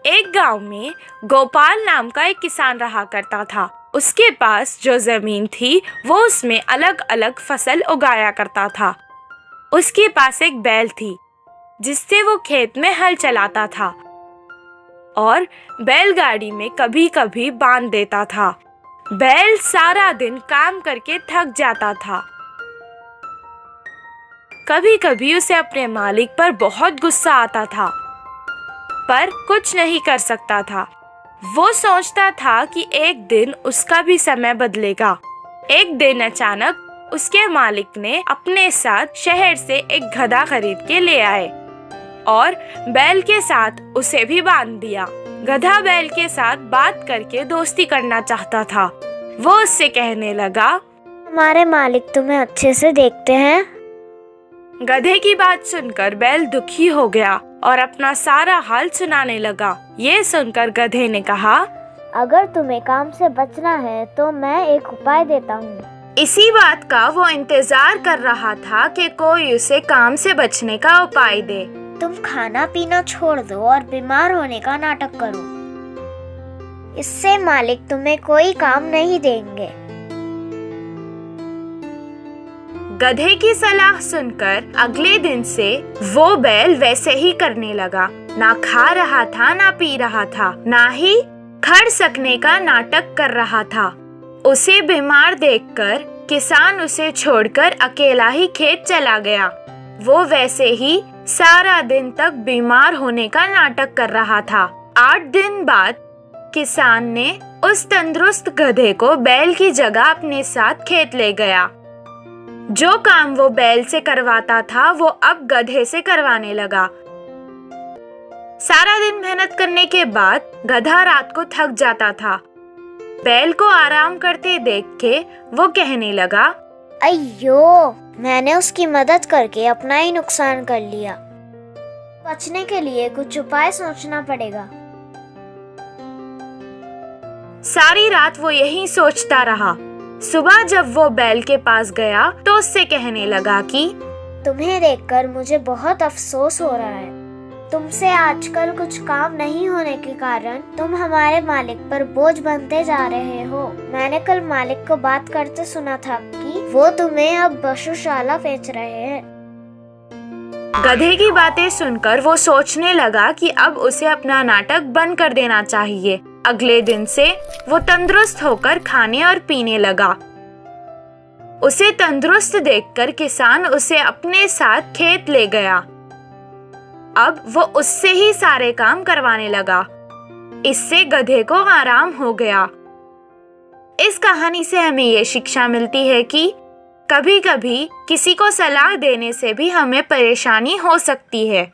एक गांव में गोपाल नाम का एक किसान रहा करता था। उसके पास जो जमीन थी वो उसमें अलग अलग फसल उगाया करता था। उसके पास एक बैल थी जिससे वो खेत में हल चलाता था और बैलगाड़ी में कभी कभी बांध देता था। बैल सारा दिन काम करके थक जाता था। कभी कभी उसे अपने मालिक पर बहुत गुस्सा आता था, पर कुछ नहीं कर सकता था। वो सोचता था कि एक दिन उसका भी समय बदलेगा। एक दिन अचानक उसके मालिक ने अपने साथ शहर से एक गधा खरीद के ले आए और बैल के साथ उसे भी बांध दिया। गधा बैल के साथ बात करके दोस्ती करना चाहता था। वो उससे कहने लगा, हमारे मालिक तुम्हें अच्छे से देखते हैं। गधे की बात सुनकर बैल दुखी हो गया और अपना सारा हाल सुनाने लगा। ये सुनकर गधे ने कहा, अगर तुम्हें काम से बचना है तो मैं एक उपाय देता हूँ। इसी बात का वो इंतजार कर रहा था कि कोई उसे काम से बचने का उपाय दे। तुम खाना पीना छोड़ दो और बीमार होने का नाटक करो। इससे मालिक तुम्हें कोई काम नहीं देंगे। गधे की सलाह सुनकर अगले दिन से वो बैल वैसे ही करने लगा। ना खा रहा था, ना पी रहा था, ना ही खड़ सकने का नाटक कर रहा था। उसे बीमार देखकर किसान उसे छोड़कर अकेला ही खेत चला गया। वो वैसे ही सारा दिन तक बीमार होने का नाटक कर रहा था। 8 दिन बाद किसान ने उस तंदुरुस्त गधे को बैल की जगह अपने साथ खेत ले गया। जो काम वो बैल से करवाता था वो अब गधे से करवाने लगा। सारा दिन मेहनत करने के बाद गधा रात को थक जाता था। बैल को आराम करते देख के वो कहने लगा, अయ్यो, मैंने उसकी मदद करके अपना ही नुकसान कर लिया। बचने के लिए कुछ उपाय सोचना पड़ेगा। सारी रात वो यही सोचता रहा। सुबह जब वो बैल के पास गया तो उससे कहने लगा कि तुम्हें देखकर मुझे बहुत अफसोस हो रहा है। तुमसे आजकल कुछ काम नहीं होने के कारण तुम हमारे मालिक पर बोझ बनते जा रहे हो। मैंने कल मालिक को बात करते सुना था कि वो तुम्हें अब पशुशाला बेच रहे हैं। गधे की बातें सुनकर वो सोचने लगा कि अब उसे अपना नाटक बंद कर देना चाहिए। अगले दिन से वो तंदुरुस्त होकर खाने और पीने लगा। उसे तंदुरुस्त देखकर किसान उसे अपने साथ खेत ले गया। अब वो उससे ही सारे काम करवाने लगा। इससे गधे को आराम हो गया। इस कहानी से हमें ये शिक्षा मिलती है कि कभी-कभी किसी को सलाह देने से भी हमें परेशानी हो सकती है।